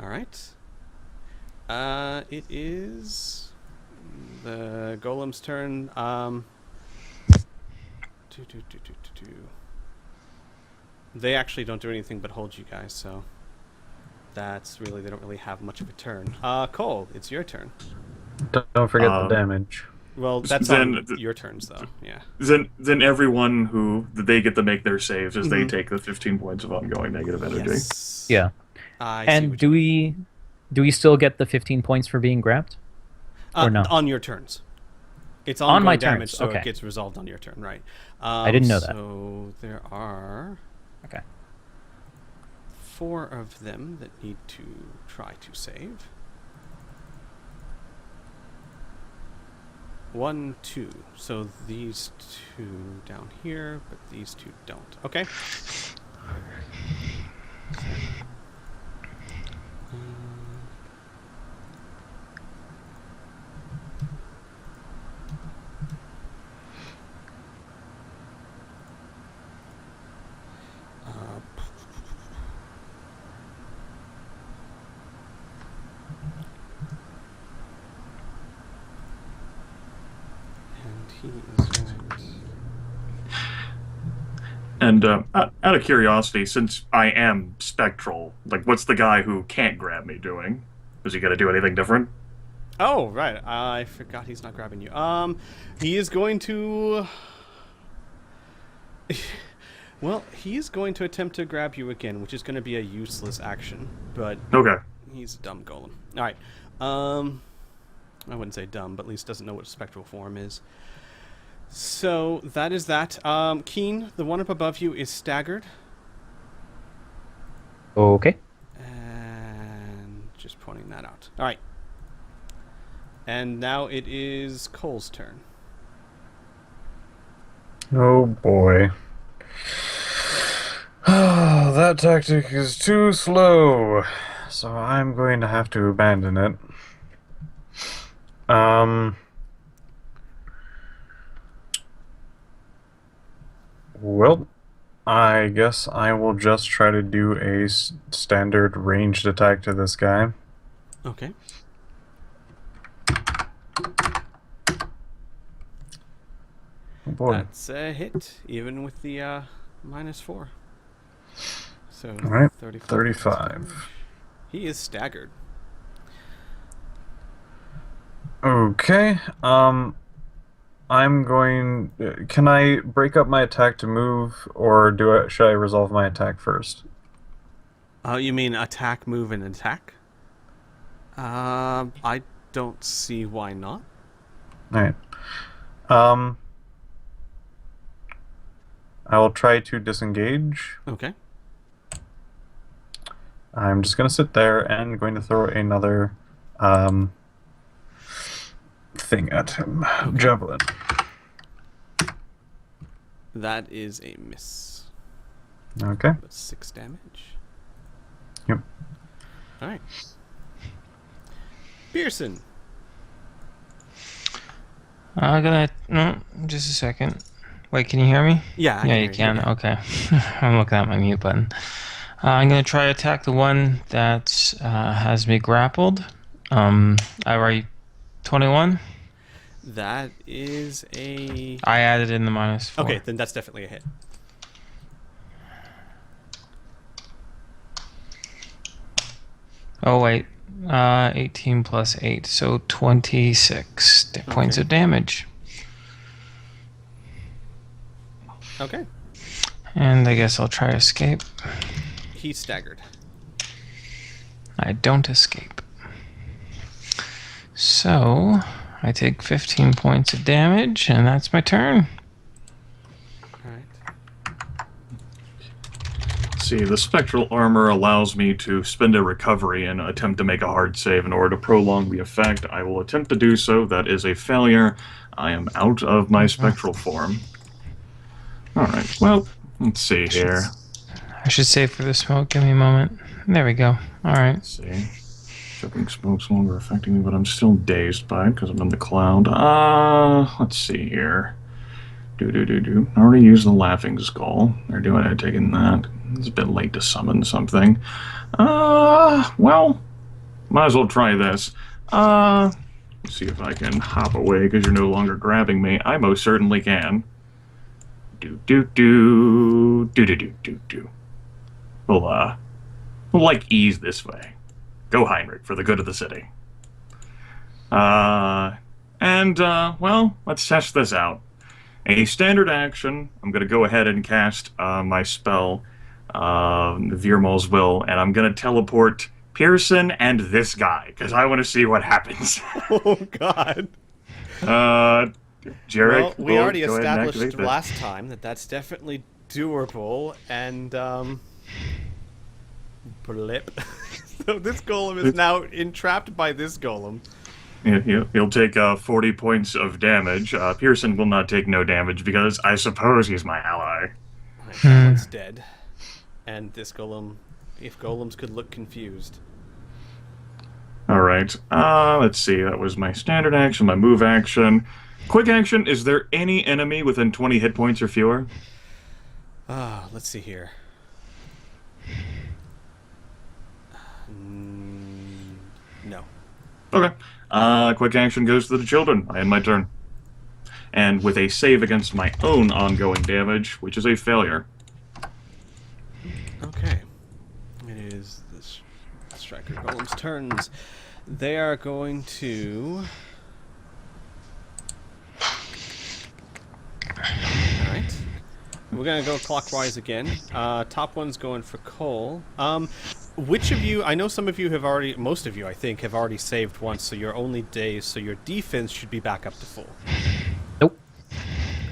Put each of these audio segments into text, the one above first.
All right. It is the golem's turn. They actually don't do anything but hold you guys, so that's really, they don't really have much of a turn. Cole, it's your turn. Don't forget the Uh, damage. Well, that's on then your turns, though. Yeah. then everyone who they get to make their saves as they Mm-hmm. take the 15 points of ongoing negative energy. Yes. Yeah. I see And what you do mean. we still get the 15 points for being grabbed? Or no? On your turns. It's On my ongoing damage, turns. so it Okay. gets resolved on your turn, right? I didn't know that. So there are Okay. 4 of them that need to try to save. 1, 2. So these 2 down here, but these 2 don't. Okay. Uh, and he is at... And out of curiosity, since I am spectral, like, what's the guy who can't grab me doing? Is he gonna do anything different? Oh, right. I forgot he's not grabbing you. He is going to... Well, he's going to attempt to grab you again, which is going to be a useless action, but Okay. he's a dumb golem. All right. I wouldn't say dumb, but at least doesn't know what spectral form is. So that is that. Keen, the one up above you is staggered. Okay. And just pointing that out. All right. And now it is Cole's turn. Oh boy. That tactic is too slow, so I'm going to have to abandon it. Um, well, I guess I will just try to do a standard ranged attack to this guy. Okay. Oh boy. That's a hit, even with the -4. So All right, 35. 35. He is staggered. Okay, I'm going. Can I break up my attack to move, or should I resolve my attack first? Oh, you mean attack, move, and attack? I don't see why not. All right. Um, I will try to disengage. Okay. I'm just going to sit there and going to throw another thing at him. Okay. Javelin. That is a miss. Okay. But 6 damage. Yep. All right. Pearson. No, just a second. Wait, can you hear me? Yeah, I Yeah, can you hear can. yeah. Okay. I'm looking at my mute button. I'm gonna try to attack the one that has me grappled. I write 21. That is a... I added in the -4. Okay, then that's definitely a hit. Oh wait, 18 plus 8, so 26 points Okay. of damage. Okay. And I guess I'll try to escape. He's staggered. I don't escape. So I take 15 points of damage, and that's my turn. All right. See, the spectral armor allows me to spend a recovery and attempt to make a hard save in order to prolong the effect. I will attempt to do so. That is a failure. I am out of my spectral form. Alright, well, let's see here. I should save for the smoke. Give me a moment. There we go. Alright. Let's see. Choking smoke's no longer affecting me, but I'm still dazed by it because I'm in the cloud. Let's see here. I already used the laughing skull. They're doing it, taking that. It's a bit late to summon something. Well, Might as well try this. Let's see if I can hop away because you're no longer grabbing me. I most certainly can. Do. We'll like ease this way. Go, Heinrich, for the good of the city. Well, let's test this out. A standard action, I'm going to go ahead and cast my spell, Virmal's Will, and I'm going to teleport Pearson and this guy, because I want to see what happens. Oh, God. Jarek, Well, we already go ahead and established activate this. last time that that's definitely doable, and, blip. So this golem is now entrapped by this golem. He'll take 40 points of damage. Pearson will not take no damage because I suppose he's my ally. Alright, that one's dead. And this golem, if golems could look confused. Alright, let's see. That was my standard action, my move action. Quick action, is there any enemy within 20 hit points or fewer? Let's see here. No. Okay. Quick action goes to the children. I end my turn. And with a save against my own ongoing damage, which is a failure. Okay. It is this striker golem's turns. They are going to... Alright. We're going to go clockwise again. Top one's going for Cole. Which of you... I know some of you have already... Most of you, I think, have already saved once, so you're only dazed, so your defense should be back up to full. Nope.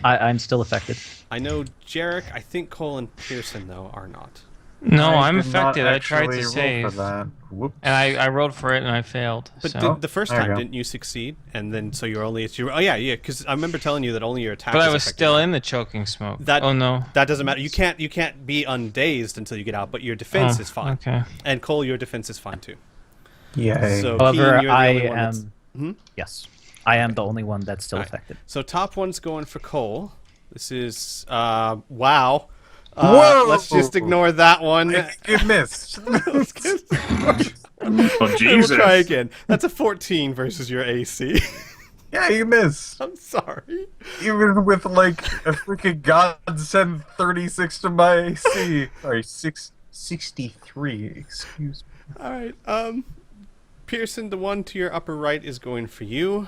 I'm still affected. I know Jarek, I think Cole and Pearson, though, are not. No, I I'm did not affected. I tried actually to roll save. for that. Whoops. And I rolled for it and I failed. But So. the first there you time, go. didn't you succeed? And then, so you're only... Oh, yeah, because I remember telling you that only your attack But I is was affected. still in the choking smoke. That- Oh no. That doesn't matter. You can't be undazed until you get out, but your defense Oh, is fine. Okay. And Cole, your defense is fine too. Yay. So However, Keen, you're the I only one that's- am. Yes, I am the only one that's still Alright. affected. So top one's going for Cole. This is wow. Whoa! Let's just ignore that one. I think you missed. Oh, Jesus. We'll try again. That's a 14 versus your AC. Yeah, you missed. I'm sorry. Even with like a freaking godsend 36 to my AC. Sorry, 63. Excuse me. All right. Pearson, the one to your upper right is going for you.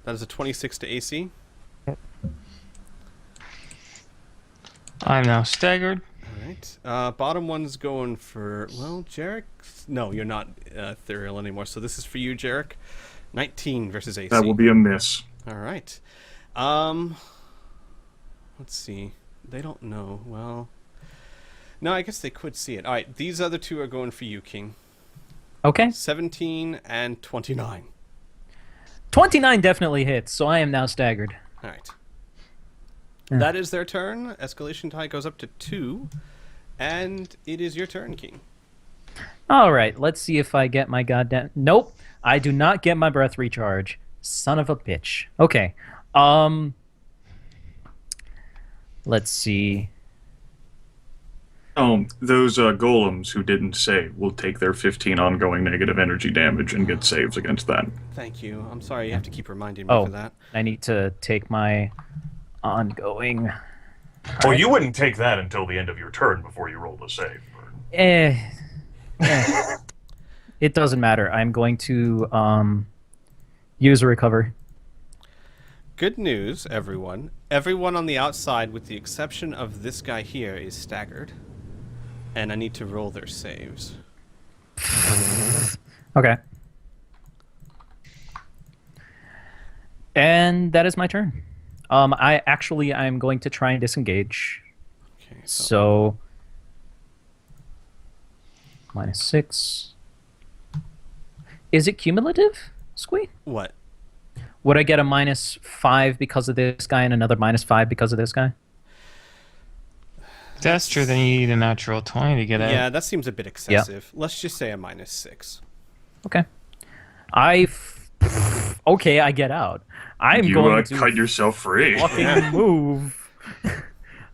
That is a 26 to AC. I'm now staggered. All right. Bottom one's going for, well, Jarek. No, you're not ethereal anymore. So this is for you, Jarek. 19 versus AC. That will be a miss. All right. Let's see. They don't know. Well, no, I guess they could see it. All right. These other two are going for you, King. Okay. 17 and 29. 29 definitely hits, so I am now staggered. All right. Yeah. That is their turn. Escalation tie goes up to 2. And it is your turn, King. All right, let's see if I get my goddamn... Nope, I do not get my breath recharge. Son of a bitch. Okay, let's see. Those golems who didn't save will take their 15 ongoing negative energy damage and get saves against that. Thank you. I'm sorry you have to keep reminding me Oh, for that. I need to take my ongoing... Well, you wouldn't take that until the end of your turn before you roll the save. Eh. It doesn't matter. I'm going to use a recover. Good news, everyone. Everyone on the outside, with the exception of this guy here, is staggered. And I need to roll their saves. Okay. And that is my turn. I'm going to try and disengage. Okay, So -6. Is it cumulative, Squee? what? Would I get a -5 because of this guy and another -5 because of this guy? If that's true, then you need a natural 20 to get out. Yeah, that seems a bit excessive. Let's just say a -6. Okay. Okay, I get out. I'm You going to cut yourself free. fucking move.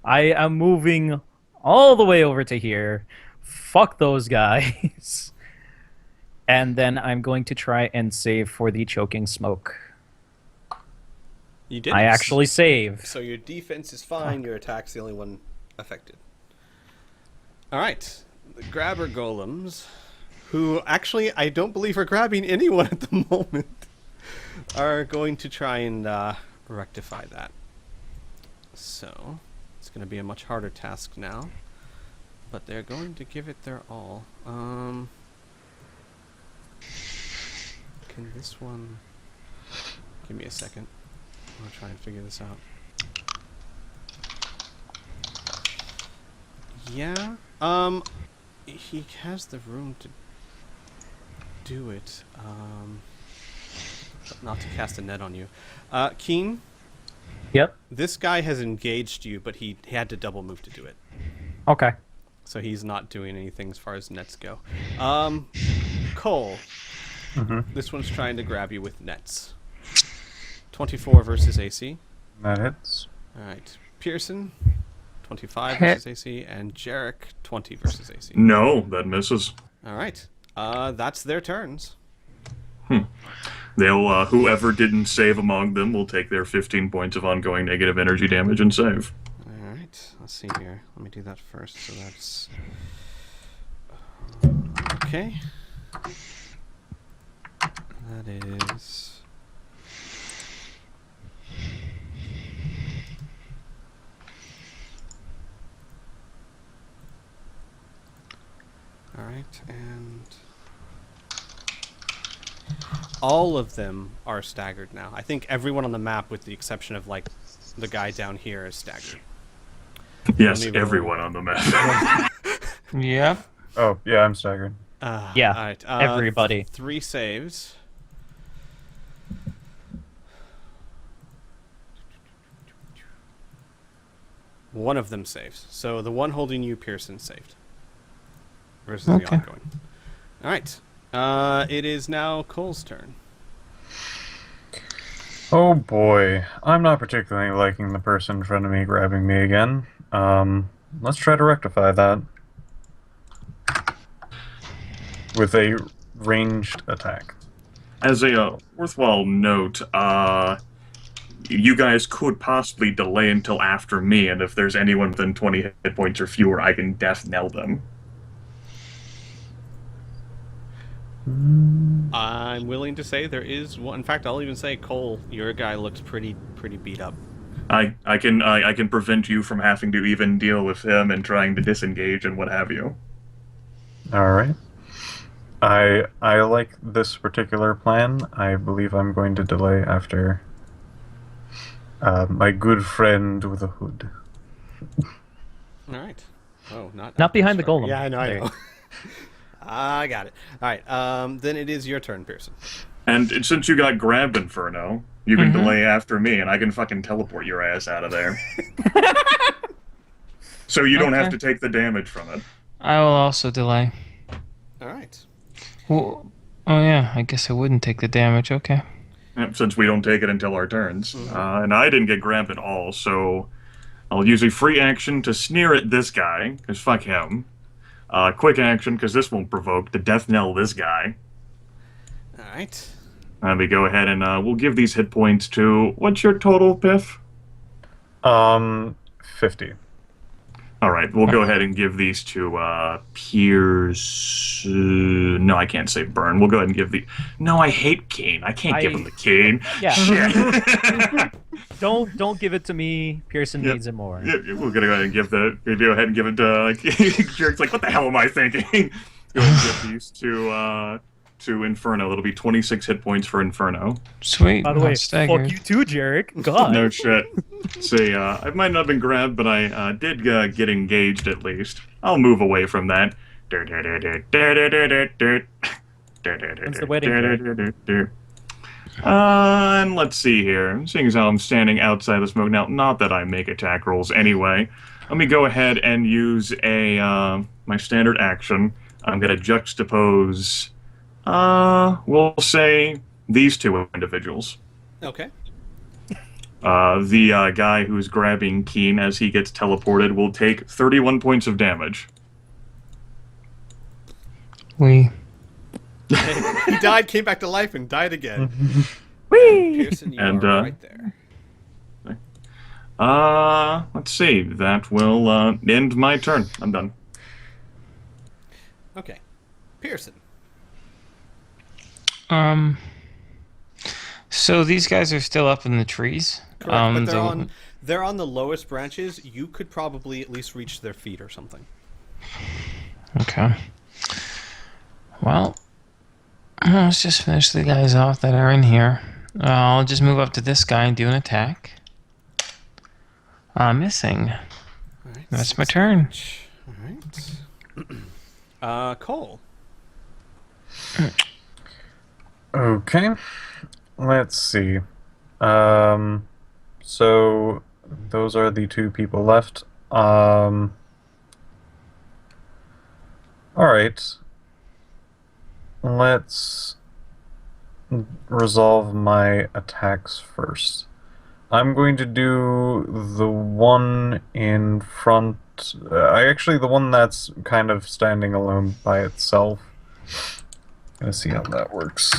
I am moving all the way over to here. Fuck those guys. And then I'm going to try and save for the choking smoke. You did. I actually saved. So your defense is fine. Your attack's the only one affected. All right, the grabber golems, who actually I don't believe are grabbing anyone at the moment, are going to try and rectify that. So it's going to be a much harder task now, but they're going to give it their all. Can this one... Give me a second. I'll try and figure this out. Yeah. He has the room to do it. But not to cast a net on you. Keen, Yep. this guy has engaged you, but he had to double move to do it. Okay. So he's not doing anything as far as nets go. Cole. This one's trying to grab you with nets. 24 versus AC. That hits. Alright. Pearson, 25 versus AC. And Jarek, 20 versus AC. No, that misses. Alright. That's their turns. They'll whoever didn't save among them will take their 15 points of ongoing negative energy damage and save. Alright. Let's see here. Let me do that first. So that's... Okay. That is... Alright, and... all of them are staggered now. I think everyone on the map, with the exception of, like, the guy down here, is staggered. Yes, Let me roll. everyone on the map. Yeah. Oh, yeah, I'm staggered. Yeah, Alright, everybody. 3 saves. One of them saves. So the one holding you, Pearson, saved. Versus the Okay. ongoing. Alright. It is now Cole's turn. Oh boy, I'm not particularly liking the person in front of me grabbing me again. Let's try to rectify that with a ranged attack. As a worthwhile note, you guys could possibly delay until after me, and if there's anyone within 20 hit points or fewer, I can death knell them. I'm willing to say there is one. In fact, I'll even say, Cole, your guy looks pretty beat up. I can prevent you from having to even deal with him and trying to disengage and what have you. Alright. I like this particular plan. I believe I'm going to delay after my good friend with a hood. Alright. Oh, Not behind the sorry. golem. Yeah, I know, I There. know. I got it. Alright, then it is your turn, Pearson. And since you got grabbed, Inferno, you can delay after me, and I can fucking teleport your ass out of there. So you don't have to take the damage from it. I will also delay. Alright. Well, oh yeah, I guess I wouldn't take the damage. Okay. Yep, since we don't take it until our turns. And I didn't get grabbed at all, so I'll use a free action to sneer at this guy, because fuck him. Quick action, because this won't provoke, to death knell this guy. Alright. And we go ahead and we'll give these hit points to... What's your total, Piff? 50. Alright, we'll go ahead and give these to Pierce... no, I can't say Burn. We'll go ahead and give the... No, I hate Kane. I can't give him the Kane. Yeah. Shit. Don't give it to me. Pearson Yep. needs it more. Yeah, we're gonna go ahead and give the... We'll go ahead and give it to... Jared's like, what the hell am I thinking? Go ahead and give these to Inferno. It'll be 26 hit points for Inferno. Sweet. By the not way, staggered. fuck you too, Jarek. God. No shit. See, I might not have been grabbed, but I did get engaged at least. I'll move away from that. When's the wedding And let's see here. Seeing as how I'm standing outside the smoke now, not that I make attack rolls anyway. Let me go ahead and use my standard action. I'm gonna juxtapose. We'll say these two individuals. Okay. The guy who's grabbing Keen as he gets teleported will take 31 points of damage. We. He died, came back to life, and died again. Whee! Pearson, you And, are right there. Let's see. That will end my turn. I'm done. Okay. Pearson. So these guys are still up in the trees. Correct, but the- they're on the lowest branches. You could probably at least reach their feet or something. Okay. Well, let's just finish the guys off that are in here. I'll just move up to this guy and do an attack. Missing. All right. That's my turn. All right. Cole. Okay. Let's see. So those are the two people left. All right. Let's resolve my attacks first. I'm going to do the one in front. Actually, the one that's kind of standing alone by itself. Gonna see how that works.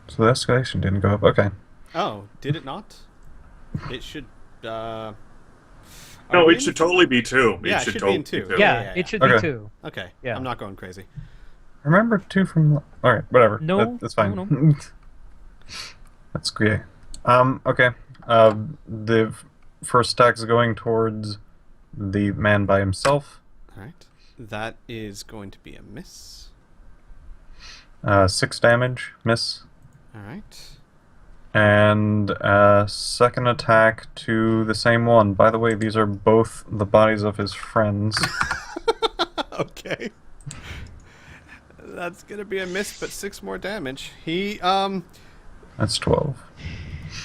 So the escalation didn't go up. Okay. Oh, did it not? It should. No, are we it should totally be 2. Yeah, it should be in totally 2. Yeah, it should be Okay. 2. Okay. Yeah. I'm not going crazy. Remember 2 from. All right, whatever. No, that's fine. no. That's great. Okay. The first attack is going towards the man by himself. All right. That is going to be a miss. 6 damage, miss. All right. And second attack to the same one. By the way, these are both the bodies of his friends. Okay. That's gonna be a miss, but 6 more damage. He That's 12.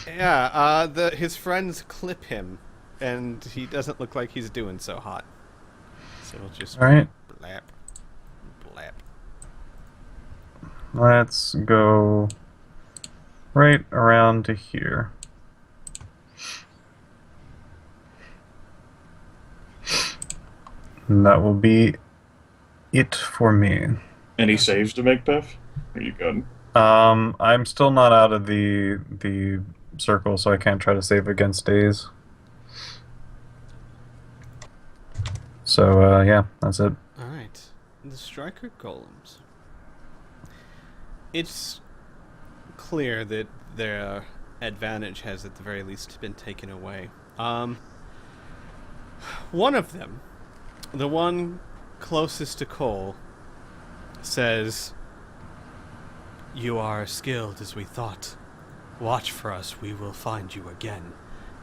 yeah, his friends clip him, and he doesn't look like he's doing so hot. So we'll just All right. blap, blap. Let's go right around to here. And that will be it for me. Any saves to make, Beth? Are you good? I'm still not out of the circle, so I can't try to save against days. So yeah, that's it. All right. The striker golems. It's clear that their advantage has at the very least been taken away. One of them, the one closest to Cole, says, "You are as skilled as we thought. Watch for us, we will find you again."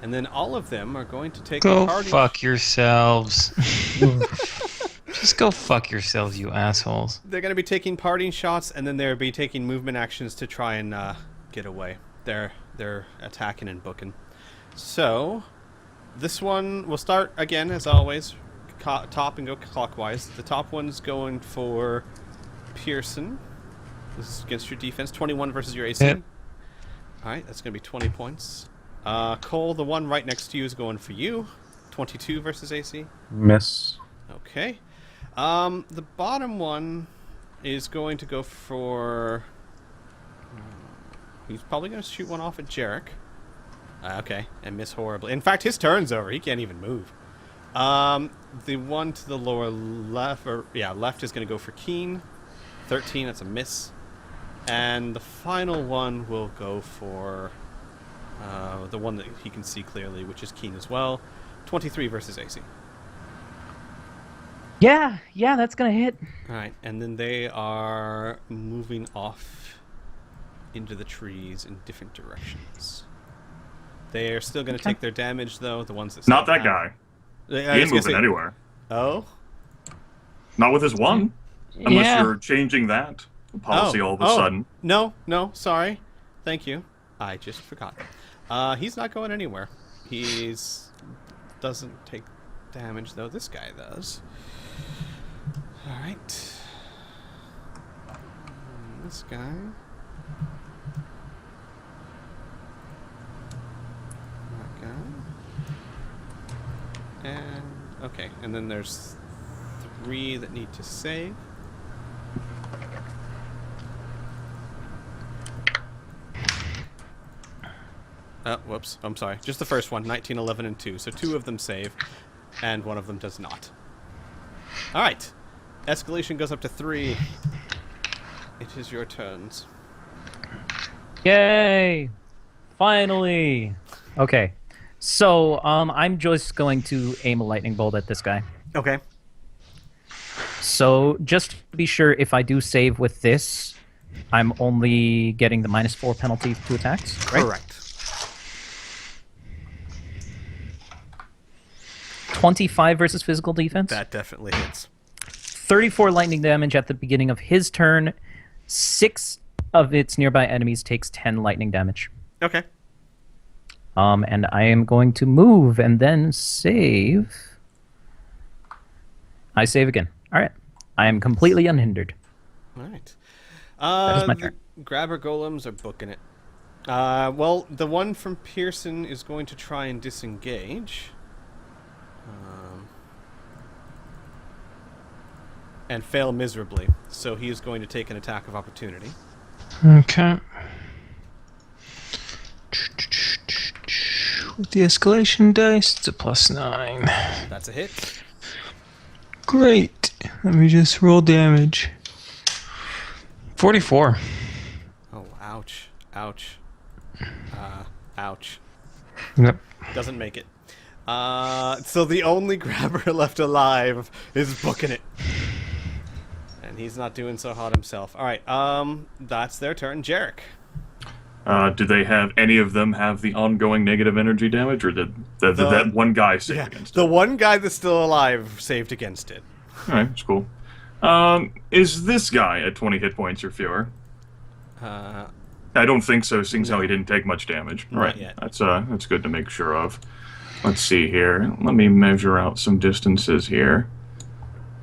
And then all of them are going to take Go a party. fuck yourselves. Just go fuck yourselves, you assholes. They're going to be taking parting shots, and then they'll be taking movement actions to try and get away. They're attacking and booking. So, this one will start again, as always, top and go clockwise. The top one's going for Pearson. This is against your defense. 21 versus your AC. Yep. Alright, that's going to be 20 points. Cole, the one right next to you, is going for you. 22 versus AC. Miss. Okay. The bottom one is going to go for... He's probably going to shoot one off at Jarek. Okay, and miss horribly. In fact, his turn's over. He can't even move. The one to the lower left, left is going to go for Keen. 13, that's a miss. And the final one will go for the one that he can see clearly, which is Keen as well. 23 versus AC. Yeah, that's gonna hit. Alright, and then they are moving off into the trees in different directions. They are still going to take their damage, though, the ones that... Not that guy. I He was ain't gonna moving say- anywhere. Oh? Not with his one. Unless Yeah. you're changing that policy all of a sudden. No, sorry. Thank you. I just forgot. He's not going anywhere. He's... doesn't take damage, though. This guy does. Alright. This guy... That guy. And... okay, and then there's 3 that need to save. Oh, whoops. I'm sorry. Just the first one, 19, 11, and 2. So 2 of them save, and 1 of them does not. All right. Escalation goes up to 3. It is your turns. Yay! Finally. Okay. So, I'm just going to aim a lightning bolt at this guy. Okay. So, just to be sure, if I do save with this, I'm only getting the -4 penalty to attacks, right? Correct. 25 versus physical defense. That definitely hits. 34 lightning damage at the beginning of his turn. 6 of its nearby enemies takes 10 lightning damage. Okay. And I am going to move and then save. I save again. All right. I am completely unhindered. All right. That is my the turn. Grabber golems are booking it. Well, the one from Pearson is going to try and disengage. And fail miserably. So he is going to take an attack of opportunity. Okay. With the escalation dice, it's a +9. That's a hit. Great. Let me just roll damage. 44. Oh, ouch. Ouch. Ouch. Yep. Doesn't make it. So the only grabber left alive is booking it. And he's not doing so hot himself. Alright, that's their turn. Jarek. Do they have any of them have the ongoing negative energy damage, or did that one guy save against it? The one guy that's still alive saved against it. Alright, that's cool. Is this guy at 20 hit points or fewer? I don't think so, seeing how he didn't take much damage. Not yet. That's good to make sure of. Let's see here. Let me measure out some distances here.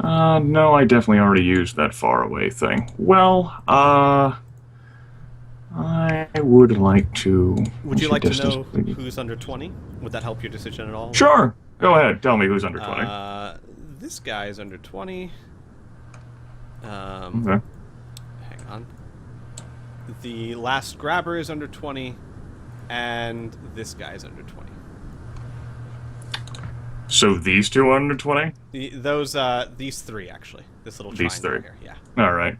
No, I definitely already used that far away thing. Well, I would like to... Would you like to know who's under 20? Would that help your decision at all? Sure. Go ahead. Tell me who's under 20. This guy is under 20. Okay. Hang on. The last grabber is under 20, and this guy is under 20. So these two are under 20? These 3 actually. This little These triangle 3. here. Yeah. All right.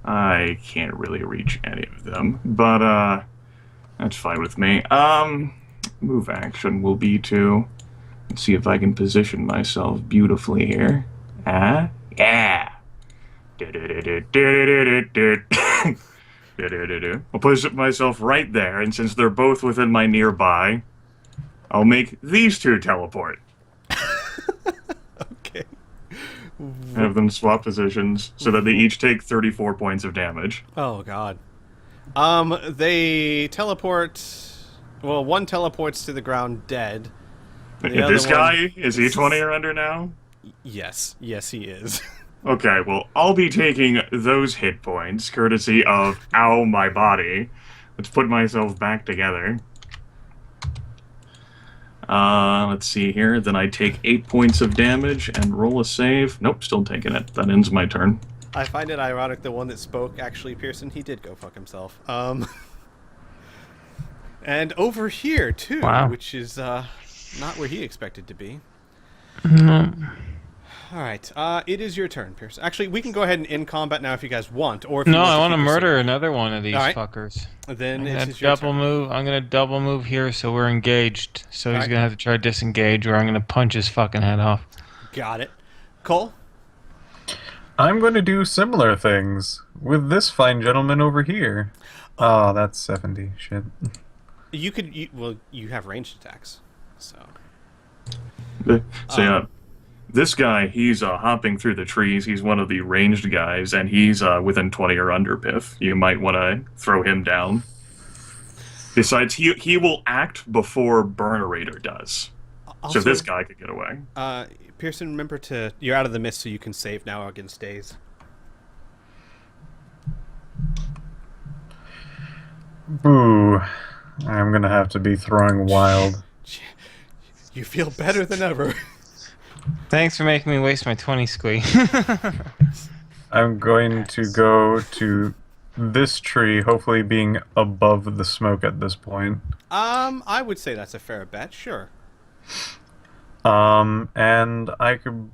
I can't really reach any of them, but that's fine with me. Move action will be to... Let's see if I can position myself beautifully here. Yeah. I'll position myself right there, and since they're both within my nearby, I'll make these two teleport. Okay. Have them swap positions so that they each take 34 points of damage. Oh god. They teleport. Well, one teleports to the ground dead. This guy, is he 20 or under now? Yes, he is. Okay, well, I'll be taking those hit points, courtesy of ow, my body. Let's put myself back together. Let's see here. Then I take 8 points of damage and roll a save. Nope, still taking it. That ends my turn. I find it ironic the one that spoke, actually, Pearson, he did go fuck himself. And over here, too, Wow. which is not where he expected to be. No. Alright, it is your turn, Pearson. Actually, we can go ahead and end combat now if you guys want. Or if No, you I want to keep murder another one of these All right. fuckers. Then I'm it gonna is your double turn. move. I'm gonna double move here, so we're engaged. So he's Alright. gonna have to try to disengage, or I'm gonna punch his fucking head off. Got it. Cole? I'm going to do similar things with this fine gentleman over here. Oh, that's 70. Shit. You could... you have ranged attacks, so... So, yeah. This guy, he's hopping through the trees. He's one of the ranged guys, and he's within 20 or under Piff. You might want to throw him down. Besides, he will act before Burnerator does. Also, So this guy could get away. Pearson, remember to... You're out of the mist, so you can save now against days. Boo. I'm going to have to be throwing wild. You feel better than ever. Thanks for making me waste my 20 squee. I'm going to go to this tree, hopefully being above the smoke at this point. I would say that's a fair bet. Sure. And I could.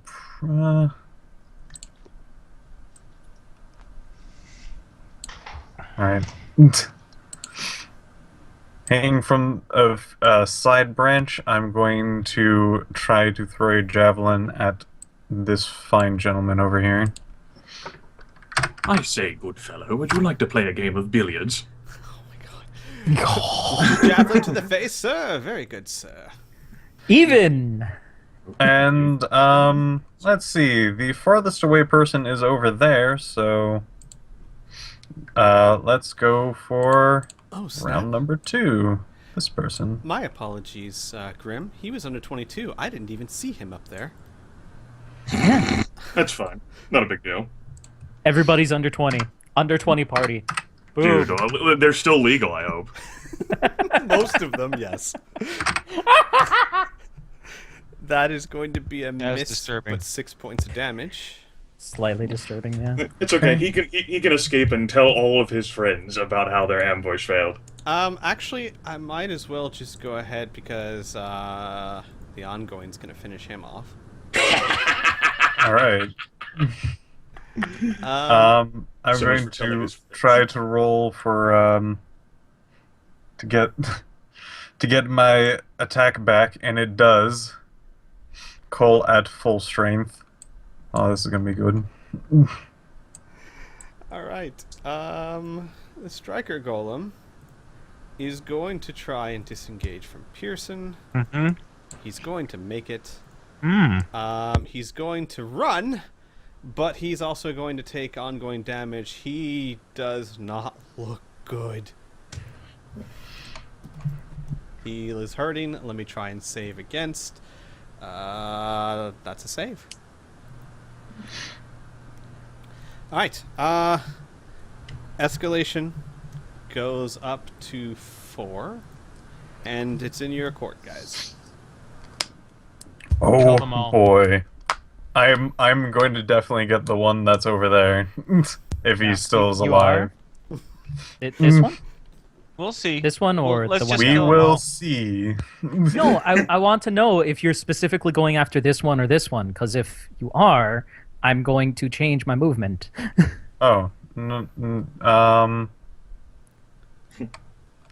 Alright. Hanging from a side branch, I'm going to try to throw a javelin at this fine gentleman over here. I say, good fellow, would you like to play a game of billiards? Javelin to the face, sir. Very good, sir. Even. And, let's see. The farthest away person is over there, so... let's go for Oh, snap. round number 2. This person. My apologies, Grim. He was under 22. I didn't even see him up there. That's fine. Not a big deal. Everybody's under 20. Under 20 party. Boom. Dude, they're still legal, I hope. Most of them, yes. That is going to be a That was miss, disturbing. but 6 points of damage. Slightly disturbing, yeah. It's okay. He can escape and tell all of his friends about how their ambush failed. Actually, I might as well just go ahead because the ongoing's going to finish him off. Alright. I'm So going much for telling to his friends. try to roll for, to get my attack back, and it does. Cole at full strength. Oh, this is gonna be good. All right. The striker golem is going to try and disengage from Pearson. Mm-hmm. He's going to make it. Mm. He's going to run, but he's also going to take ongoing damage. He does not look good. He is hurting. Let me try and save against. That's a save. Alright. Escalation goes up to 4. And it's in your court, guys. Oh them all. boy. I'm going to definitely get the one that's over there. If he still is You alive. are? This one? We'll see. This one or Well, let's the one? just We kill 'em will all. see. No, I want to know if you're specifically going after this one or this one, because if you are, I'm going to change my movement. Oh.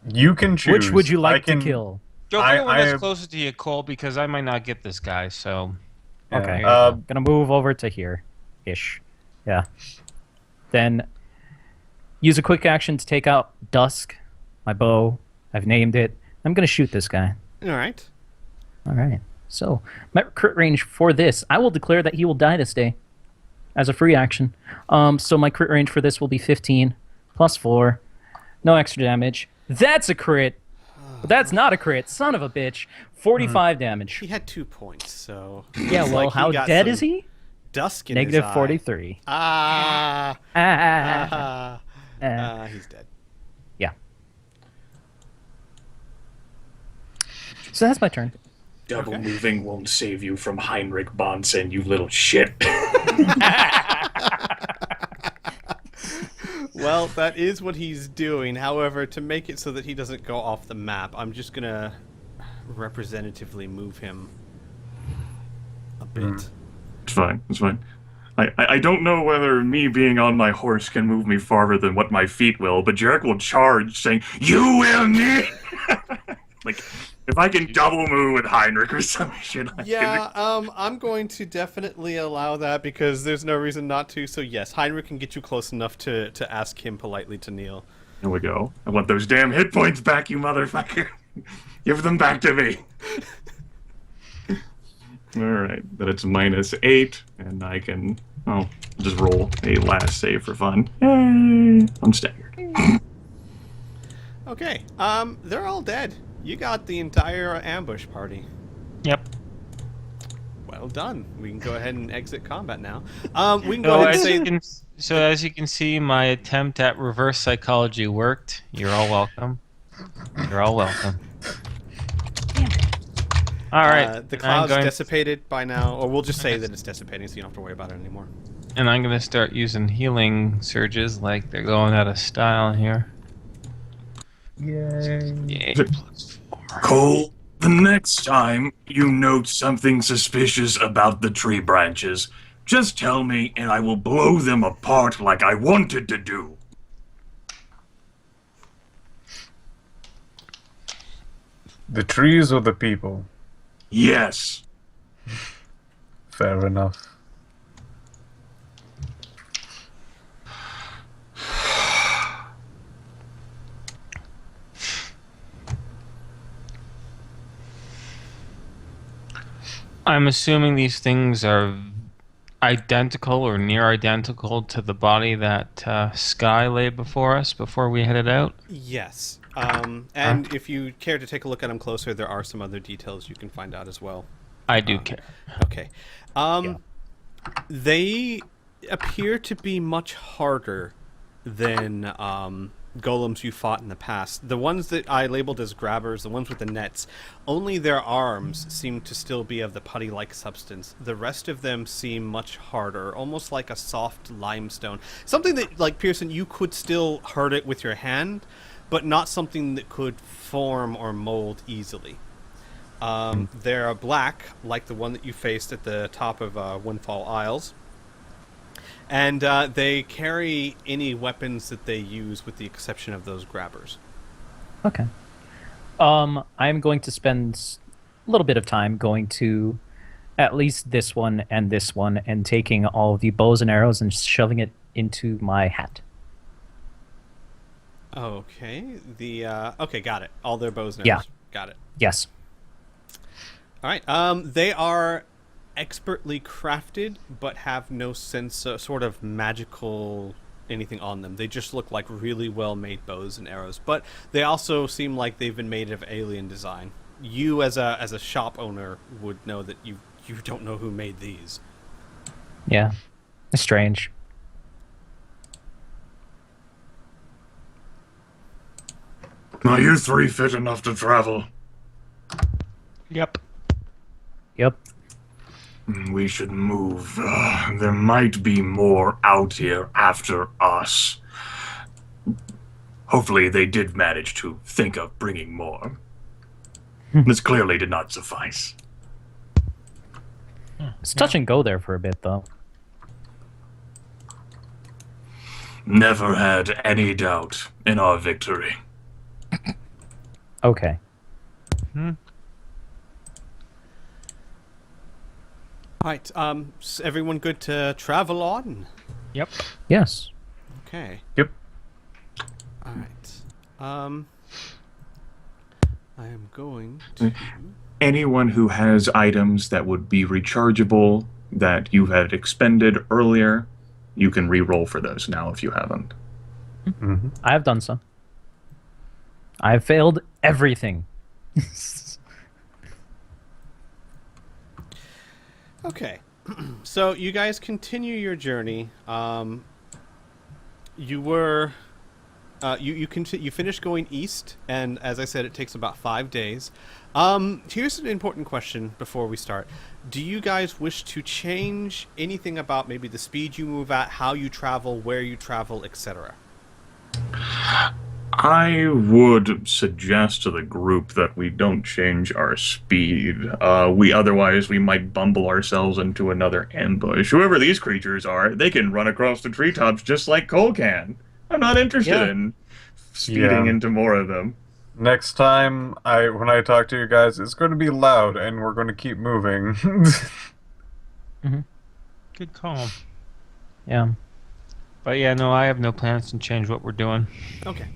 You can choose. Which would you like I can, to kill? Go for the one that's I- closest to you, Cole, because I might not get this guy, so... Yeah, Okay. uh, Gonna move over to here. Ish. Yeah. Then use a quick action to take out Dusk, my bow. I've named it. I'm gonna shoot this guy. Alright. Alright. So my crit range for this, I will declare that he will die this day. As a free action. So my crit range for this will be 15 plus 4. No extra damage. That's a crit. But that's not a crit. Son of a bitch. 45 damage. He had 2 points, so... Yeah, it's well, like he how got dead some is he? Dusk in Negative his eye. 43. Ah. Ah. He's dead. Yeah. So that's my turn. Double moving won't save you from Heinrich Bonsen, you little shit. Well, that is what he's doing. However, to make it so that he doesn't go off the map, I'm just gonna representatively move him a bit. It's fine. It's fine. I don't know whether me being on my horse can move me farther than what my feet will, but Jarek will charge, saying, "You will me." Like, if I can double move with Heinrich or some shit. Yeah, I'm going to definitely allow that because there's no reason not to. So yes, Heinrich can get you close enough to ask him politely to kneel. Here we go. I want those damn hit points back, you motherfucker. Give them back to me. Alright, but it's -8, and I can, just roll a last save for fun. Yay! I'm staggered. Okay, they're all dead. You got the entire ambush party. Yep. Well done. We can go ahead and exit combat now. We can go So ahead and as, say... you can, so as you can see, my attempt at reverse psychology worked. You're all welcome. You're all welcome. All right. The I'm cloud's going- dissipated by now, or we'll just say that it's dissipating, so you don't have to worry about it anymore. And I'm going to start using healing surges like they're going out of style here. Yay. Yay, +4. Cole, the next time you note something suspicious about the tree branches, just tell me and I will blow them apart like I wanted to do. The trees or the people? Yes. Fair enough. I'm assuming these things are identical or near identical to the body that Sky laid before us before we headed out. Yes. And if you care to take a look at them closer, there are some other details you can find out as well. I do care. Okay. They appear to be much harder than golems you fought in the past. The ones that I labeled as grabbers, the ones with the nets, only their arms seem to still be of the putty-like substance. The rest of them seem much harder, almost like a soft limestone. Something that, like Pearson, you could still hurt it with your hand, but not something that could form or mold easily. They're black, like the one that you faced at the top of Windfall Isles. And they carry any weapons that they use with the exception of those grabbers. Okay. I'm going to spend a little bit of time going to at least this one and taking all of the bows and arrows and shoving it into my hat. Okay. Okay, got it. All their bows and Yeah. arrows. Got it. Yes. All right. They are expertly crafted, but have no sense of sort of magical anything on them. They just look like really well-made bows and arrows, but they also seem like they've been made of alien design. You, as a shop owner, would know that you don't know who made these. Yeah. It's strange. Are you three fit enough to travel? Yep. Yep. We should move. There might be more out here after us. Hopefully they did manage to think of bringing more. This clearly did not suffice. It's touch and go there for a bit, though. Never had any doubt in our victory. Okay. All right. Everyone good to travel on? Yep. Yes. Okay. Yep. All right. I am going to... Anyone who has items that would be rechargeable that you had expended earlier, you can re-roll for those now if you haven't. Mm-hmm. I have done so. I have failed everything. Okay, so you guys continue your journey. You were, you finished going east, and as I said, it takes about 5 days. Here's an important question before we start. Do you guys wish to change anything about maybe the speed you move at, how you travel, where you travel, etc.? I would suggest to the group that we don't change our speed. Otherwise we might bumble ourselves into another ambush. Whoever these creatures are, they can run across the treetops just like Cole can. I'm not interested in speeding into more of them. Next time, when I talk to you guys, it's going to be loud, and we're going to keep moving. Good call. Yeah. But yeah, no, I have no plans to change what we're doing. Okay.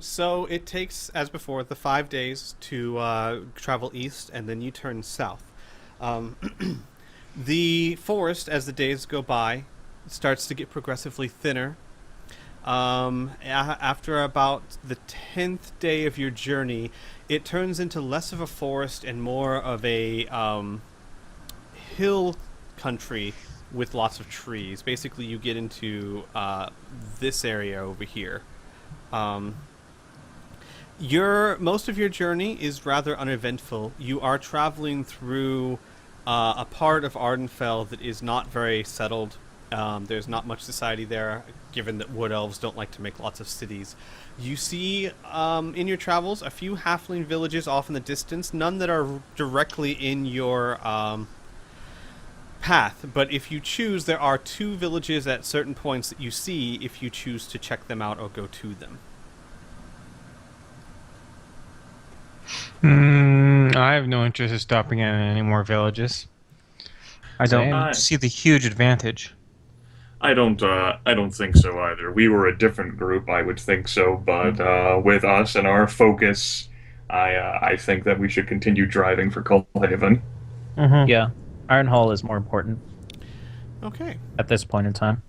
So it takes, as before, the 5 days to travel east, and then you turn south. The forest, as the days go by, starts to get progressively thinner. After about the 10th day of your journey, it turns into less of a forest and more of a hill country with lots of trees. Basically, you get into this area over here. Most of your journey is rather uneventful. You are traveling through a part of Ardenfell that is not very settled. There's not much society there, given that wood elves don't like to make lots of cities. You see, in your travels, a few halfling villages off in the distance, none that are directly in your path, but if you choose, there are 2 villages at certain points that you see if you choose to check them out or go to them. I have no interest in stopping at any more villages. I Same. don't see the huge advantage. I don't think so either. We were a different group, I would think so, but with us and our focus, I think that we should continue driving for Coalhaven. Yeah. Iron Hall is more important Okay. at this point in time.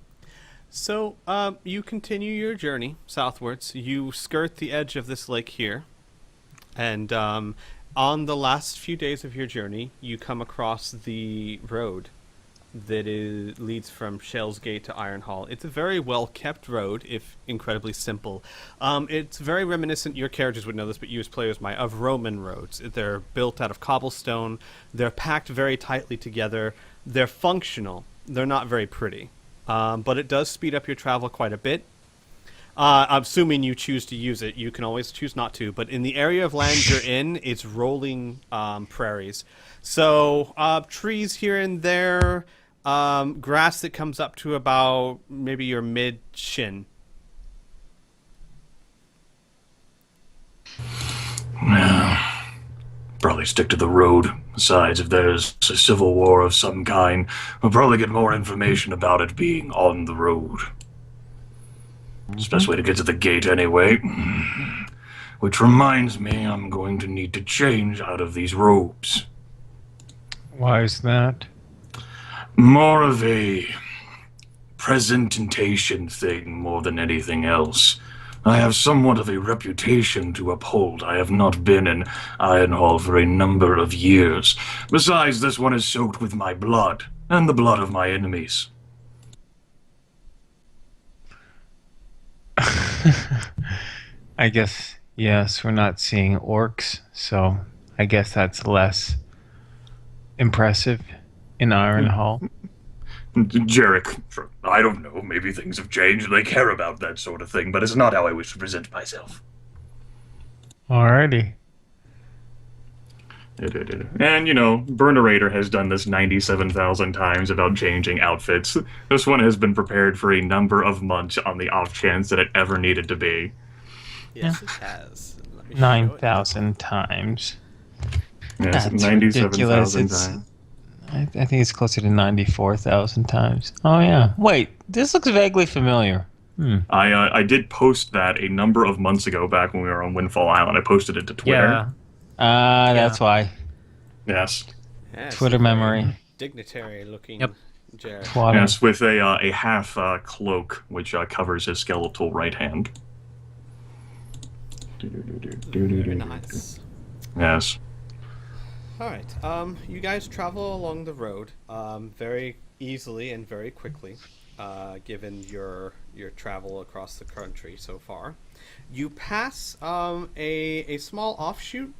So, you continue your journey southwards. You skirt the edge of this lake here. And on the last few days of your journey, you come across the road that leads from Shell's Gate to Iron Hall. It's a very well-kept road, if incredibly simple. It's very reminiscent, your characters would know this, but you as players might, of Roman roads. They're built out of cobblestone. They're packed very tightly together. They're functional. They're not very pretty. But it does speed up your travel quite a bit. Assuming you choose to use it. You can always choose not to. But in the area of land you're in, it's rolling prairies. So trees here and there, grass that comes up to about maybe your mid-shin. Probably stick to the road. Besides, if there's a civil war of some kind, we'll probably get more information about it being on the road. It's the best way to get to the gate anyway. Which reminds me, I'm going to need to change out of these robes. Why is that? More of a presentation thing more than anything else. I have somewhat of a reputation to uphold. I have not been in Iron Hall for a number of years. Besides, this one is soaked with my blood, and the blood of my enemies. I guess, yes, we're not seeing orcs, so I guess that's less impressive in Iron Hall. Jarek, I don't know, maybe things have changed. They care about that sort of thing, but it's not how I wish to present myself. Alrighty. And, Burnerator has done this 97,000 times about changing outfits. This one has been prepared for a number of months on the off chance that it ever needed to be. Yes, it has. Let me show it. 9,000 times. Yes, That's 97,000 ridiculous. times. I think it's closer to 94,000 times. Oh, yeah. Wait, this looks vaguely familiar. I did post that a number of months ago back when we were on Windfall Island. I posted it to Twitter. Yeah. That's why. Yes. Yes, Twitter a very memory. Dignitary-looking Yep. Jared. Twatter. Yes, with a half cloak which covers his skeletal right hand. Very nice. Yes. All right. You guys travel along the road very easily and very quickly, given your travel across the country so far. You pass a small offshoot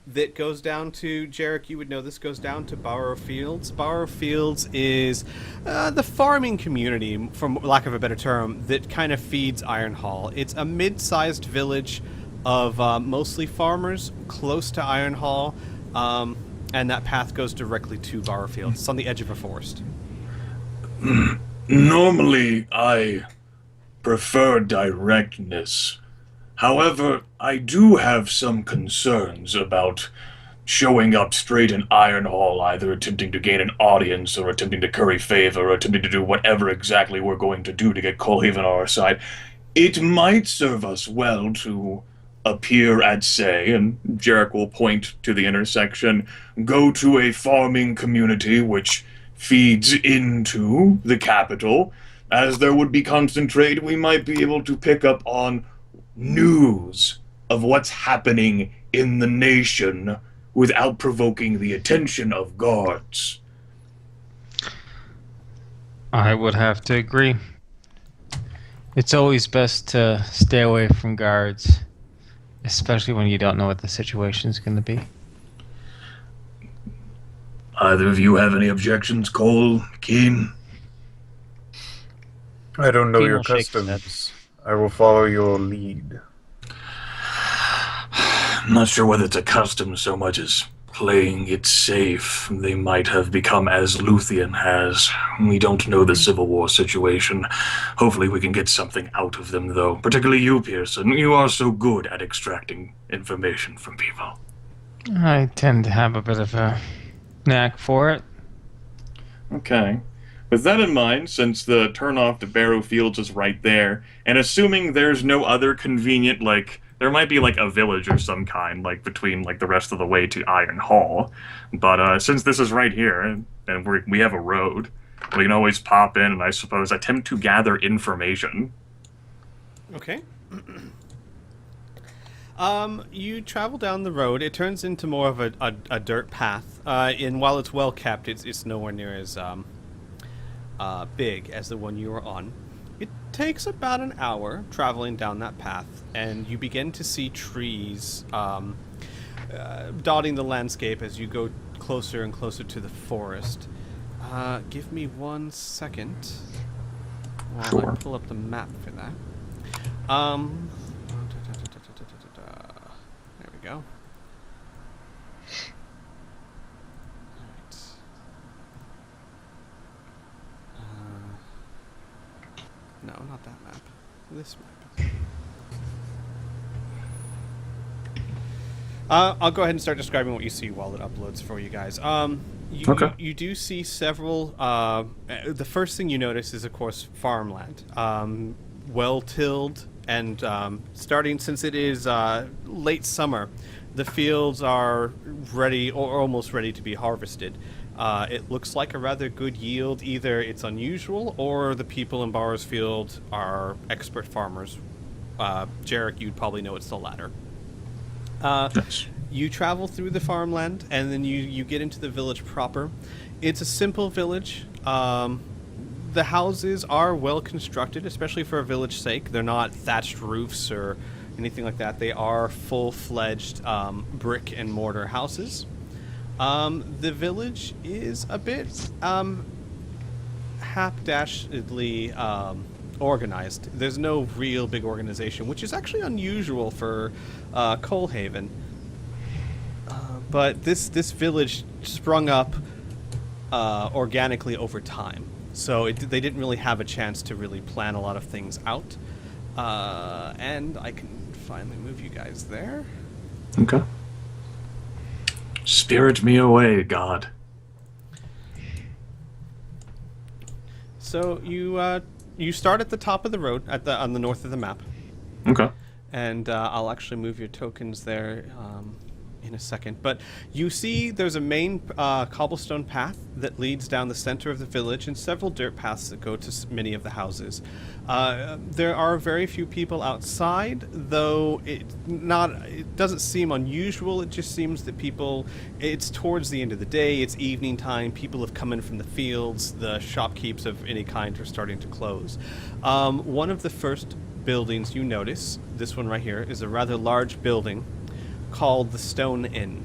that goes down to, Jarek, you would know this, goes down to Barrow Fields. Barrow Fields is the farming community, from lack of a better term, that kind of feeds Iron Hall. It's a mid-sized village of mostly farmers close to Iron Hall. And that path goes directly to Barrowfield. It's on the edge of a forest. Normally, I prefer directness. However, I do have some concerns about showing up straight in Iron Hall, either attempting to gain an audience or attempting to curry favor or attempting to do whatever exactly we're going to do to get Coalhaven on our side. It might serve us well to appear at, say, and Jarek will point to the intersection, go to a farming community which feeds into the capital. As there would be constant trade, we might be able to pick up on news of what's happening in the nation without provoking the attention of guards. I would have to agree. It's always best to stay away from guards. especially when you don't know what the situation's going to be. Either of you have any objections, Cole, Keen? I don't know Keen your will shake his head. customs. I will follow your lead. I'm not sure whether it's a custom so much as playing it safe. They might have become as Luthien has. We don't know the Civil War situation. Hopefully we can get something out of them, though. Particularly you, Pearson. You are so good at extracting information from people. I tend to have a bit of a knack for it. Okay. With that in mind, since the turnoff to Barrow Fields is right there, and assuming there's no other convenient, like, there might be, like, a village or some kind, like, between, like, the rest of the way to Iron Hall, but since this is right here, and we have a road, we can always pop in and, I suppose, attempt to gather information. Okay. You travel down the road. It turns into more of a dirt path. And while it's well kept, it's nowhere near as big as the one you were on. It takes about an hour traveling down that path, and you begin to see trees dotting the landscape as you go closer and closer to the forest. Give me 1 second while Sure. I pull up the map for that. There we go. Alright. No, not that map. This map. I'll go ahead and start describing what you see while it uploads for you guys. Okay. You do see several. The first thing you notice is, of course, farmland. Well tilled, and starting since it is late summer, the fields are ready or almost ready to be harvested. It looks like a rather good yield. Either it's unusual, or the people in Barrows Field are expert farmers. Jarek, you'd probably know it's the latter. Yes. You travel through the farmland, and then you get into the village proper. It's a simple village. The houses are well constructed, especially for a village sake. They're not thatched roofs or anything like that. They are full-fledged brick and mortar houses. The village is a bit hapdashedly organized. There's no real big organization, which is actually unusual for Coalhaven. But this village sprung up organically over time. So they didn't really have a chance to really plan a lot of things out. And I can finally move you guys there. Okay. Spirit me away, God. So you start at the top of the road on the north of the map. Okay. And I'll actually move your tokens there in a second. But you see there's a main cobblestone path that leads down the center of the village, and several dirt paths that go to many of the houses. There are very few people outside, though it doesn't seem unusual. It just seems that it's towards the end of the day, it's evening time, people have come in from the fields, the shopkeepers of any kind are starting to close. One of the first buildings you notice, this one right here, is a rather large building called the Stone Inn.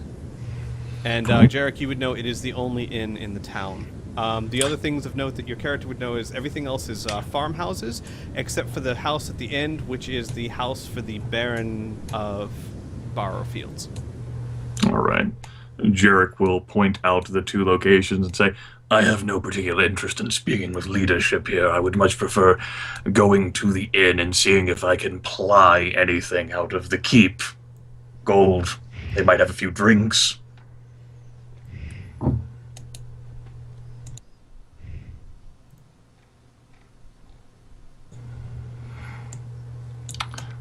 And Jarek, you would know it is the only inn in the town. The other things of note that your character would know is everything else is farmhouses, except for the house at the end, which is the house for the Baron of Barrow Fields. All right. Jarek will point out the two locations and say, I have no particular interest in speaking with leadership here. I would much prefer going to the inn and seeing if I can ply anything out of the keep. Gold. They might have a few drinks.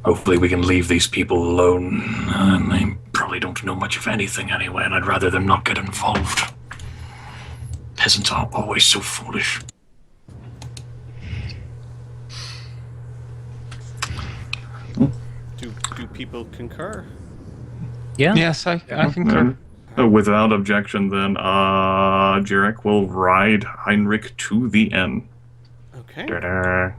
Hopefully we can leave these people alone. They probably don't know much of anything anyway, and I'd rather them not get involved. Peasants are always so foolish. Do people concur? Yeah. Yes, I concur. Without objection, then, Jarek will ride Heinrich to the inn. Okay. Da-da.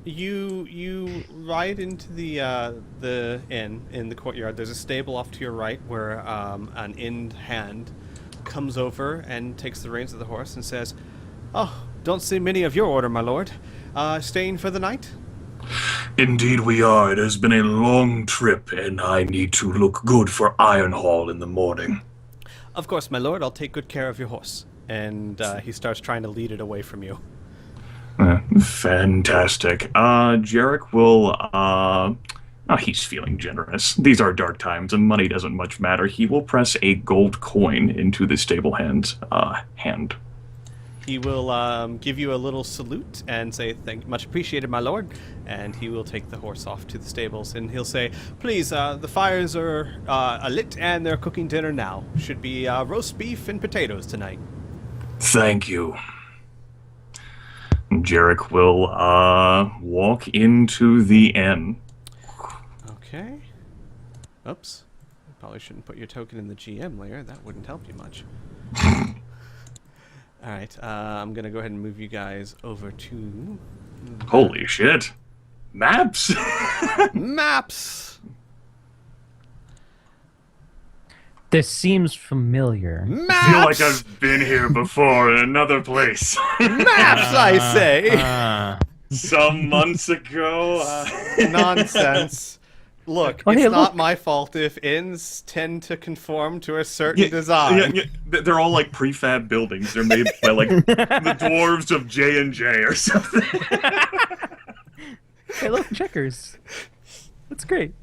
You ride into the inn in the courtyard. There's a stable off to your right where an inn hand comes over and takes the reins of the horse and says, "Oh, don't see many of your order, my lord. Staying for the night?" Indeed we are. It has been a long trip, and I need to look good for Ironhall in the morning. Of course, my lord. I'll take good care of your horse. And he starts trying to lead it away from you. Fantastic. Jarek will, he's feeling generous. These are dark times, and money doesn't much matter. He will press a gold coin into the stable hand's hand. He will give you a little salute and say, much appreciated, my lord. And he will take the horse off to the stables. And he'll say, please, the fires are lit and they're cooking dinner now. Should be roast beef and potatoes tonight. Thank you. Jarek will walk into the inn. Okay. Oops. Probably shouldn't put your token in the GM layer. That wouldn't help you much. Alright, I'm going to go ahead and move you guys over to... Holy shit. Maps? Maps! This seems familiar. Maps! I feel like I've been here before in another place. Maps, I say! Some months ago. Nonsense. Look, Oh, it's hey, not look. my fault if inns tend to conform to a certain design. Yeah, they're all like prefab buildings. They're made by like the dwarves of J&J or something. Hey, look, checkers. That's great.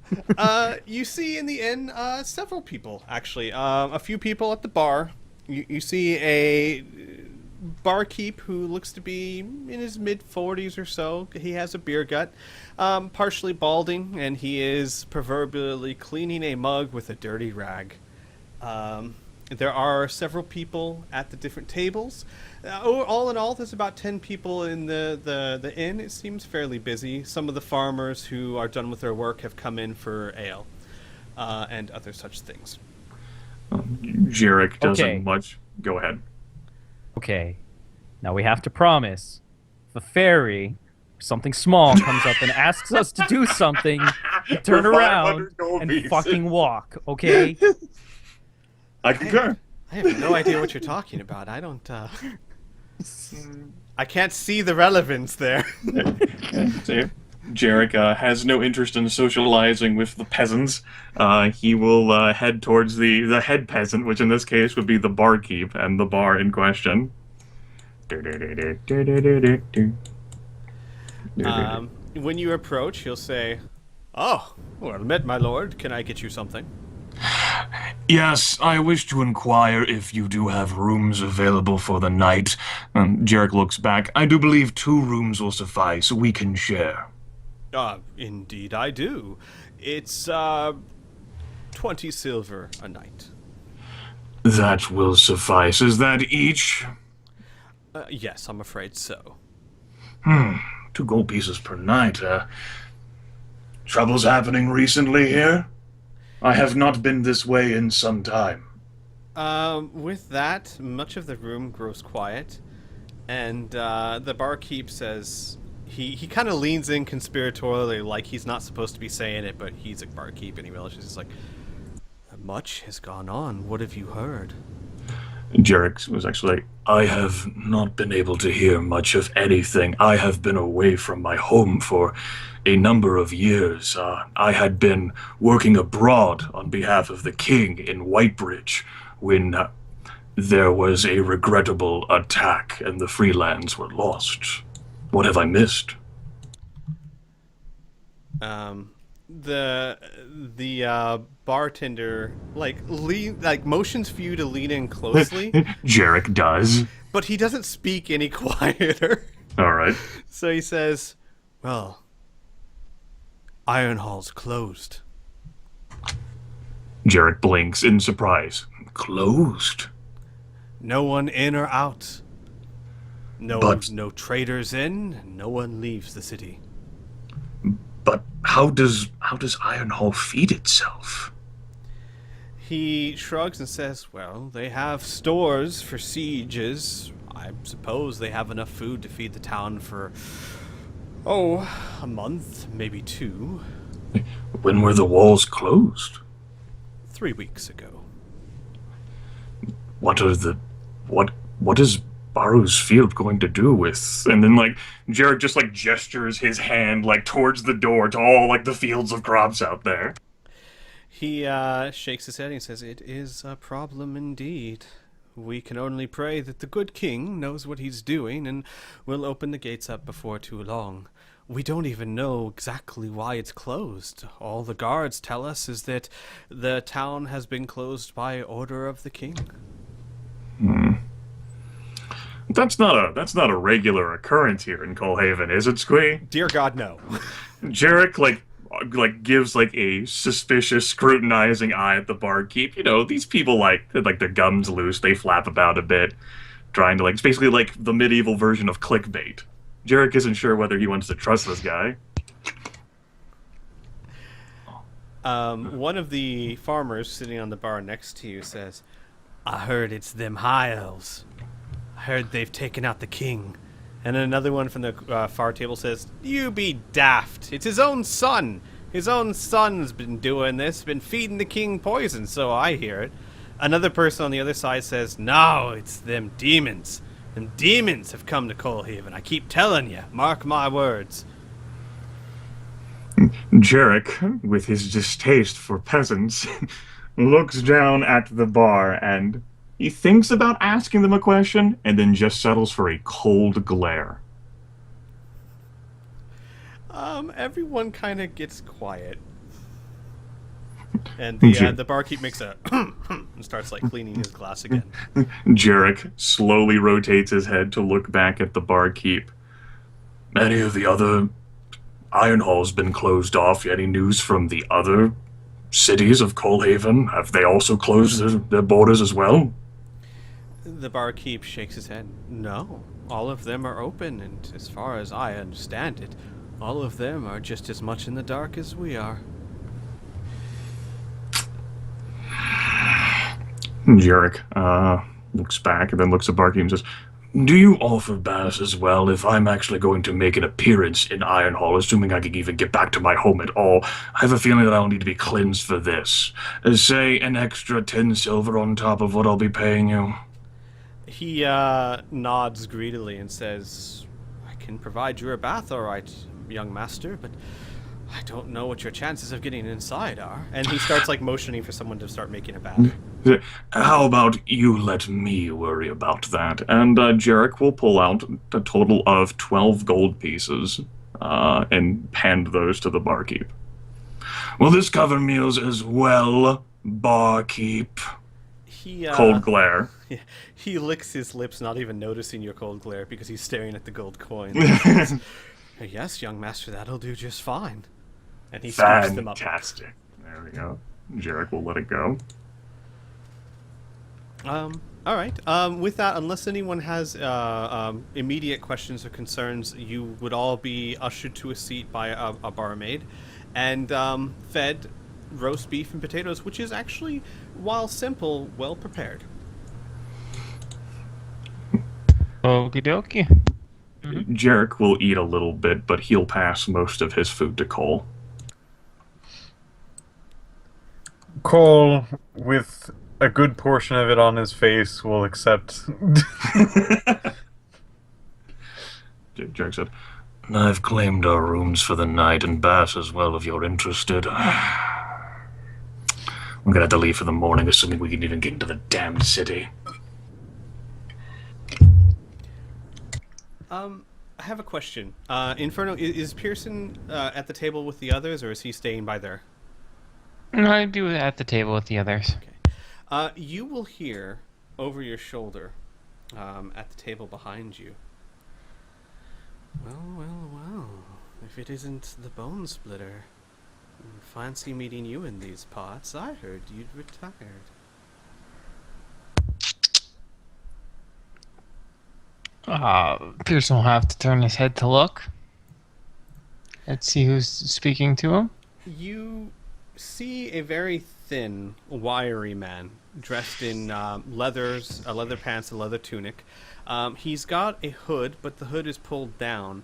You see in the inn several people, actually. A few people at the bar. You see a barkeep who looks to be in his mid-40s or so. He has a beer gut, partially balding, and he is proverbially cleaning a mug with a dirty rag. There are several people at the different tables. All in all, there's about 10 people in the inn. It seems fairly busy. Some of the farmers who are done with their work have come in for ale and other such things. Jarek doesn't Okay. much. Go ahead. Okay. Now we have to promise. If a fairy, something small, comes up and asks us to do something, we turn For around 500 gold and pieces. fucking walk, okay? I concur. I have no idea what you're talking about. I don't. I can't see the relevance there. See, Jarek has no interest in socializing with the peasants. He will head towards the head peasant, which in this case would be the barkeep and the bar in question. When you approach, he'll say, "Oh, well met, my lord. Can I get you something?" Yes, I wish to inquire if you do have rooms available for the night. Jarek looks back. I do believe 2 rooms will suffice. We can share. Indeed I do. It's 20 silver a night. That will suffice. Is that each? Yes, I'm afraid so. 2 gold pieces per night. Troubles happening recently here? I have not been this way in some time. With that, much of the room grows quiet, and the barkeep says he kind of leans in conspiratorially, like he's not supposed to be saying it, but he's a barkeep, and he realizes he's like, "Much has gone on. What have you heard?" Jarek was actually like, I have not been able to hear much of anything. I have been away from my home for a number of years. I had been working abroad on behalf of the king in Whitebridge when there was a regrettable attack and the freelands were lost. What have I missed? The bartender motions for you to lean in closely, Jarek does. but he doesn't speak any quieter. All right. So he says, "Well, Ironhall's closed." Jarek blinks in surprise. Closed? No one in or out. No traders in. No one leaves the city. But how does Ironhall feed itself? He shrugs and says, "Well, they have stores for sieges. I suppose they have enough food to feed the town for Oh, a month, maybe 2. When were the walls closed? 3 weeks ago. What is Baru's field going to do with? And then like Jarek just like gestures his hand like towards the door to all like the fields of crops out there. He shakes his head and says, "It is a problem indeed. We can only pray that the good king knows what he's doing and will open the gates up before too long. We don't even know exactly why it's closed. All the guards tell us is that the town has been closed by order of the king." That's not a regular occurrence here in Colhaven, is it, Squee? Dear God, no. Jarek like gives like a suspicious, scrutinizing eye at the barkeep. You know, these people like their gums loose, they flap about a bit, trying to like it's basically like the medieval version of clickbait. Jarek isn't sure whether he wants to trust this guy. One of the farmers sitting on the bar next to you says, "I heard it's them high elves. I heard they've taken out the king." And another one from the far table says, "You be daft. It's his own son. His own son's been doing this, been feeding the king poison, so I hear it." Another person on the other side says, "No, it's them demons. Them demons have come to Colhaven. I keep telling you. Mark my words." Jarek, with his distaste for peasants, looks down at the bar and he thinks about asking them a question and then just settles for a cold glare. Everyone kind of gets quiet. And the barkeep makes a and starts like cleaning his glass again. Jarek slowly rotates his head to look back at the barkeep. Any of the other iron halls been closed off? Any news from the other cities of Colhaven? Have they also closed their borders as well? The barkeep shakes his head. No, all of them are open, and as far as I understand it, all of them are just as much in the dark as we are. Jarek looks back and then looks at Barkeep and says, "Do you offer Bass as well if I'm actually going to make an appearance in Ironhall, assuming I can even get back to my home at all? I have a feeling that I'll need to be cleansed for this. Say an extra 10 silver on top of what I'll be paying you." He nods greedily and says, "I can provide you a bath, all right, young master, but I don't know what your chances of getting inside are." And he starts like motioning for someone to start making a bath. "How about you let me worry about that?" And Jarek will pull out a total of 12 gold pieces and hand those to the barkeep. "Will this cover meals as well, barkeep?" He Cold glare. He licks his lips, not even noticing your cold glare, because he's staring at the gold coin. Says, "Yes, young master, that'll do just fine." And he scoops them up. Fantastic. There we go. Jarek will let it go. All right. With that, unless anyone has immediate questions or concerns, you would all be ushered to a seat by a barmaid and fed roast beef and potatoes, which is actually, while simple, well prepared. Okie dokie. Jarek will eat a little bit, but he'll pass most of his food to Cole. Cole, with a good portion of it on his face, will accept. Jarek said, "I've claimed our rooms for the night and Bass as well if you're interested. I'm gonna have to leave for the morning, assuming we can even get into the damned city." I have a question. Inferno, is Pearson at the table with the others, or is he staying by there? I'd be at the table with the others. Okay. You will hear over your shoulder, at the table behind you. Well. If it isn't the Bone Splitter. Fancy meeting you in these parts. I heard you'd retired. Pearson will have to turn his head to look. Let's see who's speaking to him. You see a very thin, wiry man dressed in leather pants, and leather tunic. He's got a hood, but the hood is pulled down,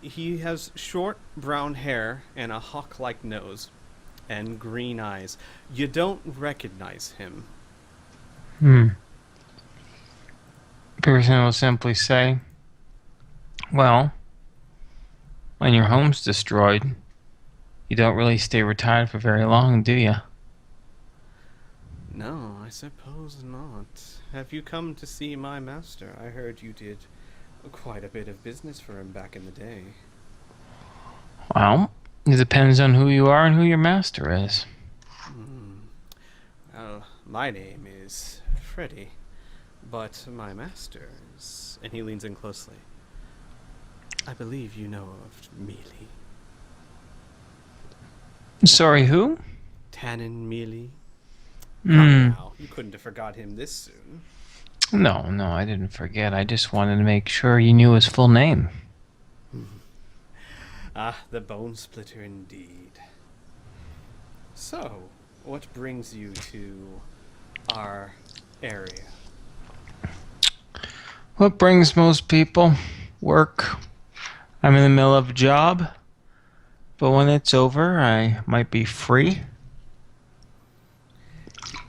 He has short brown hair and a hawk-like nose and green eyes. You don't recognize him. Person will simply say, well, when your home's destroyed, you don't really stay retired for very long, do you? No, I suppose not. Have you come to see my master? I heard you did quite a bit of business for him back in the day. Well, it depends on who you are and who your master is. Well, my name is Freddy, but my master's... And he leans in closely. I believe you know of Mealy. Sorry, who? Tannen Mealy? Come now, you couldn't have forgot him this soon. No, I didn't forget. I just wanted to make sure you knew his full name. Ah, the bone splitter indeed. So, what brings you to our area? What brings most people? Work. I'm in the middle of a job, but when it's over, I might be free.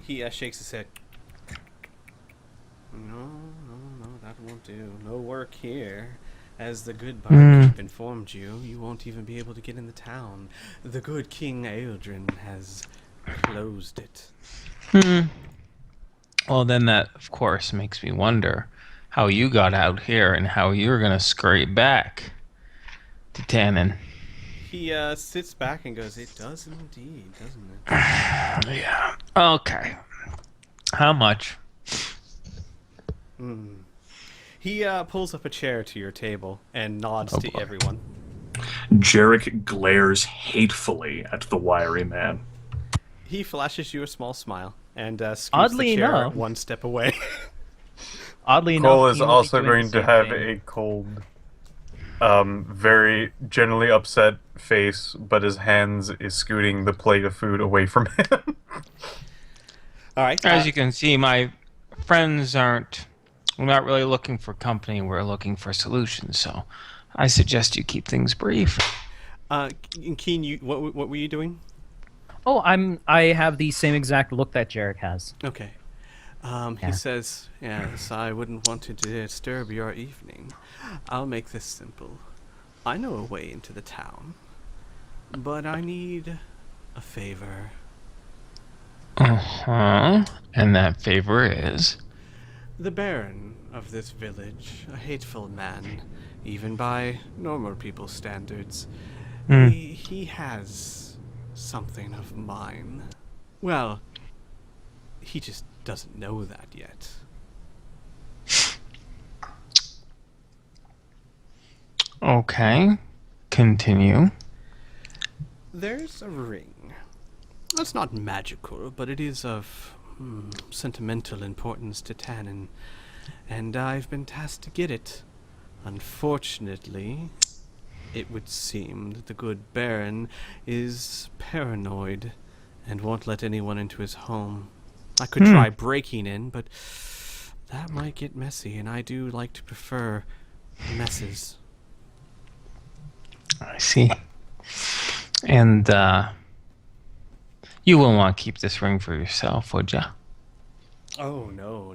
He shakes his head. No, that won't do. No work here. As the good barkeep informed you, you won't even be able to get in the town. The good King Eldrin has closed it. Well, then that, of course, makes me wonder how you got out here and how you're going to scurry back to Tannen. He sits back and goes, it does indeed, doesn't it? Yeah. Okay. How much? He pulls up a chair to your table and nods to everyone. Jarek glares hatefully at the wiry man. He flashes you a small smile and scoots Oddly the chair enough- one step away. Oddly enough, Cole is he will be also doing going the to same have thing. a cold, very generally upset face, but his hands is scooting the plate of food away from him. All right. As you can see, my friends aren't... We're not really looking for company. We're looking for solutions. So I suggest you keep things brief. Keen, what were you doing? Oh, I have the same exact look that Jarek has. Okay. Yeah. He says, yes, I wouldn't want to disturb your evening. I'll make this simple. I know a way into the town, but I need a favor. Uh-huh. And that favor is... The Baron of this village, a hateful man, even by normal people's standards. He has something of mine. Well, he just doesn't know that yet. Okay. Continue. There's a ring. It's not magical, but it is of sentimental importance to Tannen, and I've been tasked to get it. Unfortunately, it would seem that the good Baron is paranoid and won't let anyone into his home. I could try breaking in, but that might get messy, and I do like to prefer messes. I see. And, you wouldn't want to keep this ring for yourself, would ya? Oh, no.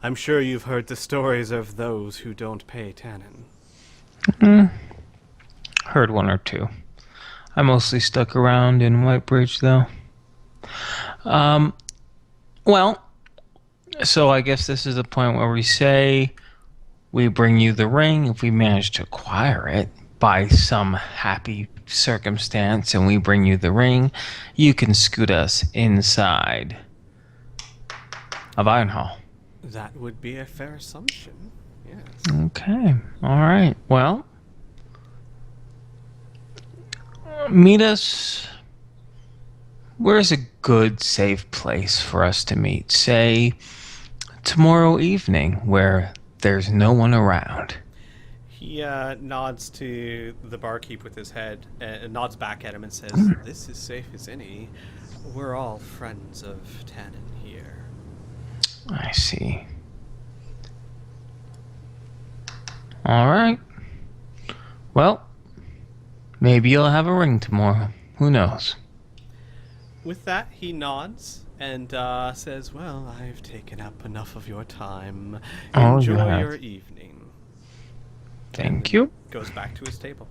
I'm sure you've heard the stories of those who don't pay Tannen. Heard one or two. I mostly stuck around in Whitebridge, though. Well, so I guess this is the point where we say we bring you the ring if we manage to acquire it by some happy circumstance, and we bring you the ring, you can scoot us inside of Ironhall. That would be a fair assumption, yes. Okay. All right. Well, meet us. Where's a good, safe place for us to meet? Say, tomorrow evening, where there's no one around. He nods to the barkeep with his head, and nods back at him and says, this is safe as any. We're all friends of Tannen here. I see. All right. Well, maybe you'll have a ring tomorrow. Who knows? With that, he nods and says, "Well, I've taken up enough of your time. Oh, Enjoy yeah. your evening." Thank you. Goes back to his table.